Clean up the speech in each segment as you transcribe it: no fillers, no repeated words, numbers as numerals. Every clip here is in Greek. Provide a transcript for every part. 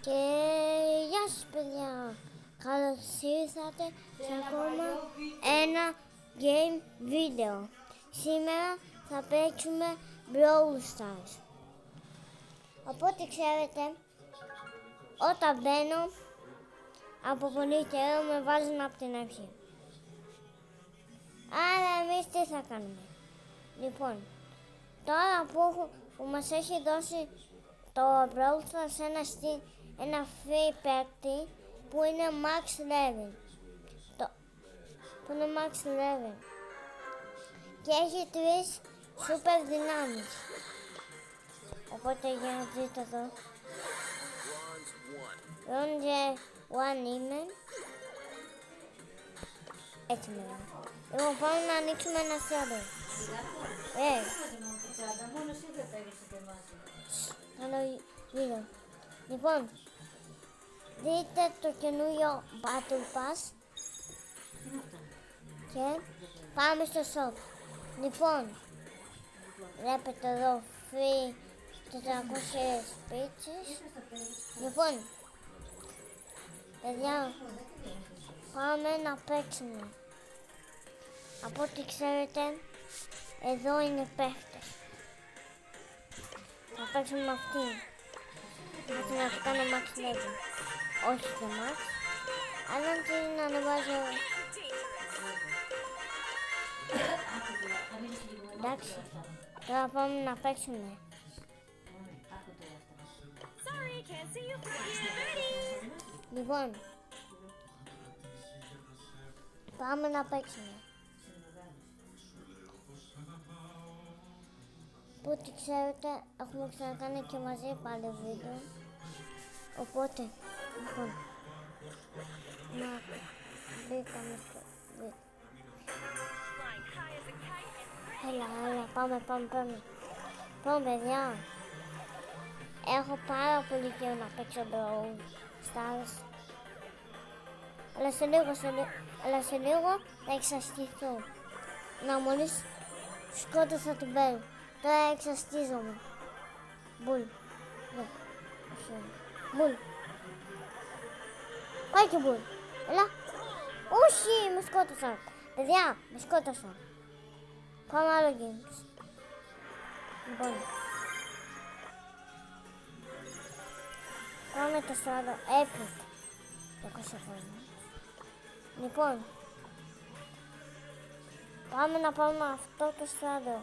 Και γεια σας παιδιά, καλώς ήρθατε σε ακόμα ένα game βίντεο. Σήμερα θα παίξουμε Brawl Stars. Οπότε ξέρετε, όταν μπαίνω από πολύ καιρό με βάζουν από την αρχή. Άρα εμείς τι θα κάνουμε? Λοιπόν, τώρα που μας έχει δώσει το Brawl Stars ένα free παίκτη που είναι Max Level. Που είναι Max Level. Και έχει 3 super δυνάμεις. Οπότε για να δείτε εδώ. Bronze 1 είμαι. Έτσι με λέω. Λοιπόν, πάμε να ανοίξουμε ένα server. Καλό γύρω. Λοιπόν, δείτε το καινούριο Battle Pass και πάμε στο shop. Λοιπόν, βλέπετε εδώ free 400 πίτσες. Λοιπόν, παιδιά, πάμε να παίξουμε. Από ό,τι ξέρετε, εδώ είναι παίχτες. Θα παίξουμε με αυτήν. Γιατί να το κάνω Max Level. Όχι και Max. Αλλά αν θέλει να ανεβάζω. Εντάξει. Τώρα πάμε να παίξουμε. Λοιπόν. Πάμε να παίξουμε. Που ό,τι ξέρετε, έχουμε ξανακάνει και μαζί πάλι βίντεο. Οπότε, λοιπόν, να μπήκαμε στο βίντεο. Έλα, πάμε. Πάμε, παιδιά. Έχω πάρα πολύ καιρό να παίξω Brawl Stars. Αλλά σε λίγο θα εξαστηθώ. Να μόλις σκότωσα την Belle. Τώρα εξαστίζομαι. Μπουλ. Μπουλ. Πάει και Μπουλ. Έλα. Όχι, με σκότωσαν. Παιδιά, με σκότωσαν. Πάμε άλλο games. Λοιπόν. Πάμε το στράτο. Epic. 200 χρόνια. Λοιπόν. Πάμε να πάμε αυτό το στράτο.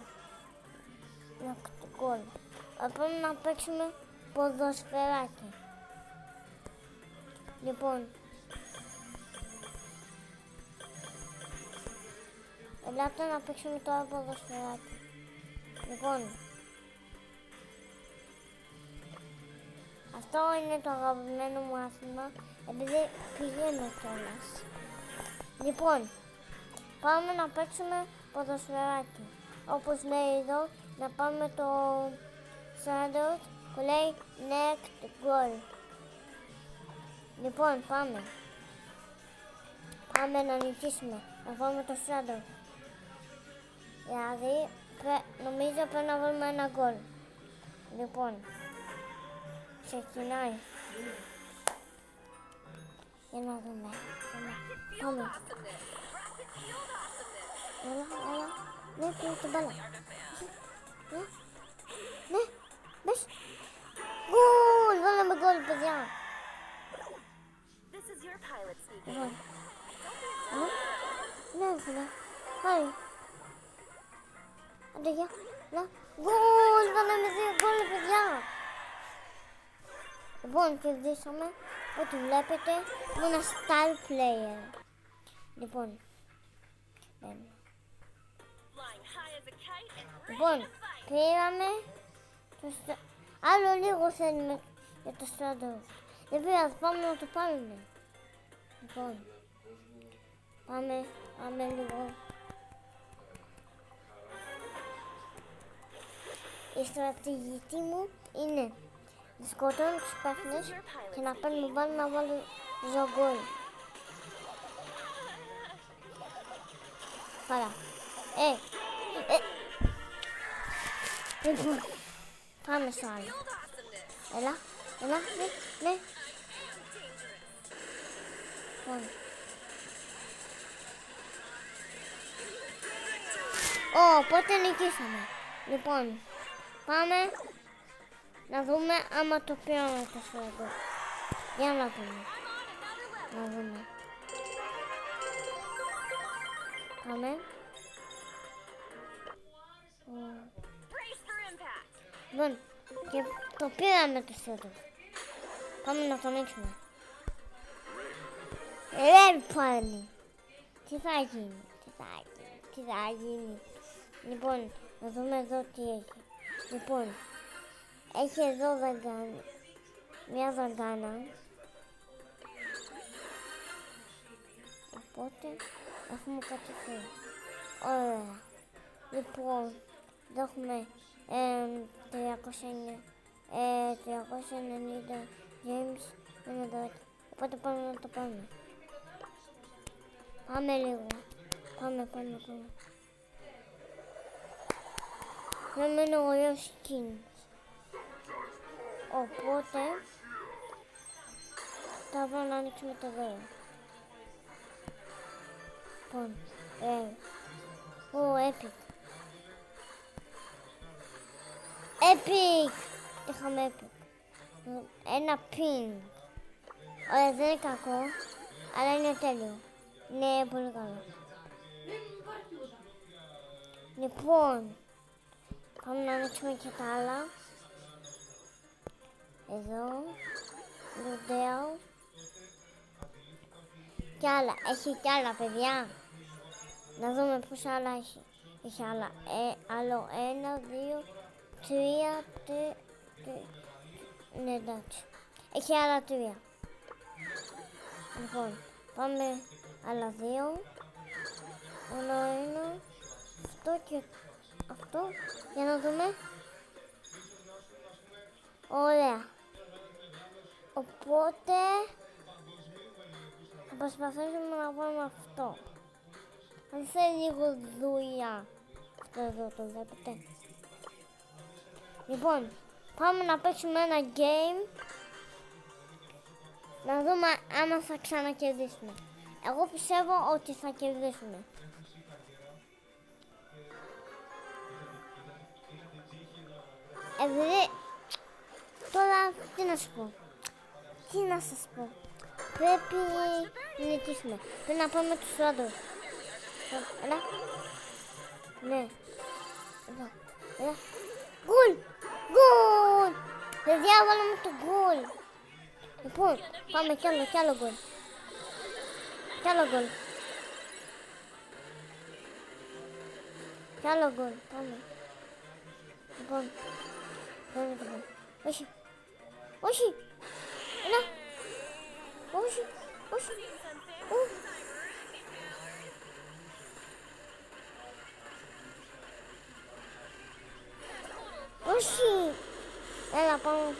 Πάμε να παίξουμε ποδοσφαιράκι. Λοιπόν, ελάτε να παίξουμε τώρα ποδοσφαιράκι. Λοιπόν, αυτό είναι το αγαπημένο μου άθλημα, επειδή πηγαίνω κιόλας. Λοιπόν, πάμε να παίξουμε ποδοσφαιράκι. Όπως λέει εδώ, να πάμε το shadow που λέει next goal. Λοιπόν, πάμε. Πάμε να νικήσουμε. Να πάμε το shadow. Δηλαδή, νομίζω πρέπει να βάλουμε ένα γκολ. Λοιπόν, ξεκινάει. Για να δούμε. Πάμε. Έλα. Ναι, πήρε την μπάλα. Ναι, μπες. Γκολ, βάλαμε γκολ, παιδιά. Ναι, φίλε. Πάει. Άντε, γεια. Γκολ, βάλαμε 2 γκολ, παιδιά. Λοιπόν, κερδίσαμε. Ό,τι βλέπετε, είμαι ένα star player. Λοιπόν, πήραμε άλλο λίγο θέλουμε για το στρατό. Δεν πειράζει, πάμε να το πάρουμε. Λοιπόν, πάμε λίγο. Η στρατηγική μου είναι να σκοτώνω τους παίχτες και να παίρνω μπάλα να βάλω γκολ. Πάρα. Λοιπόν, πάμε στο άλλο. Έλα, ναι. Οπότε νικήσαμε. Λοιπόν, πάμε να δούμε άμα το πήραμε το σφαίρο. Για να δούμε. Πάμε. Λοιπόν, και το πήραμε το σφαίρο. Πάμε να το ανοίξουμε. Πάλι. Τι θα γίνει. Λοιπόν, να δούμε εδώ τι έχει. Λοιπόν, έχει εδώ μια δαγκάνα. Οπότε έχουμε κάτι φύλλο. Ωραία. Λοιπόν, εδώ έχουμε 390 James. Οπότε πάμε να το πάμε. Πάμε λίγο. Πάμε. Να μένω ωραίος skins. Οπότε θα πάω να ανοίξουμε το δώρο. Λοιπόν, epic. Είχαμε epic. Ένα pin. Ωραία, δεν είναι κακό, αλλά είναι τέλειο. Ναι, πολύ καλό. Λοιπόν, πάμε να ανοίξουμε και τα άλλα. Εδώ, Λουδέο. Και άλλα, έχει και άλλα παιδιά. Να δούμε πόσα άλλα έχει. Έχει άλλα, άλλο 1, 2, 3, ναι εντάξει. Έχει άλλα 3. Λοιπόν, πάμε άλλα 2. Άλλο 1. Αυτό και αυτό. Για να δούμε. Ωραία. Οπότε θα προσπαθήσουμε να βάλουμε αυτό. Αν θέλει λίγο δουλειά. Αυτό εδώ το βλέπετε. Λοιπόν, πάμε να παίξουμε ένα game. Να δούμε άμα θα ξανακερδίσουμε. Εγώ πιστεύω ότι θα κερδίσουμε. Επειδή τώρα τι να σου πω. Τι να σας πω. Πρέπει να νικήσουμε. Πρέπει να πάμε τους άντρους. Έλα. Ναι. Εδώ. Έλα. Γκολ! Γκολ! Παιδιά, βάλαμε το γκολ. Λοιπόν, πάμε κι άλλο γκολ. Κι άλλο γκολ. Πάμε. Λοιπόν. Πάμε το γκολ. Όχι. Έλα. Όχι. Όχι. Έλα, πάμε.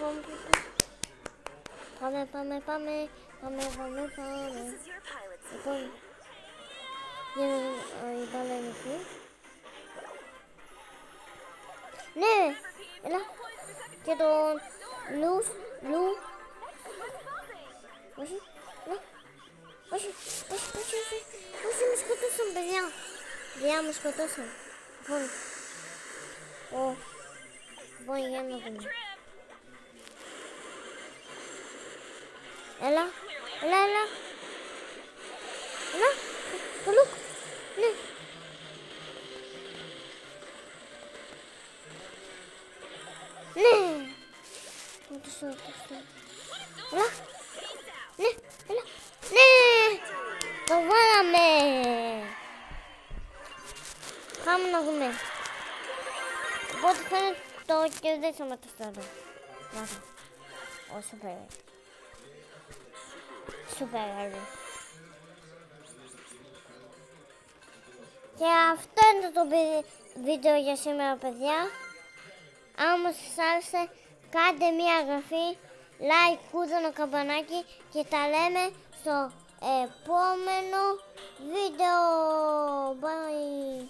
Λοιπόν, η μπάλα είναι εκεί. Ναι, έλα. Και τον Λου. Όχι, ναι. Όχι, με σκοτώσαν, παιδιά. Παιδιά, με σκοτώσαν. Λοιπόν, για να δούμε. Έλα. Το Λουκ. Ναι. Ναι. Το στο. Έλα. Ναι. Το βάλαμε. Πάμε να δούμε. Οπότε φαίνεται το κερδίσαμε το στάδιο. Super. Και αυτό είναι το βίντεο για σήμερα, παιδιά. Αν σας άρεσε, κάντε μια εγγραφή, like, κούδωνο, καμπανάκι και τα λέμε στο επόμενο βίντεο. Bye!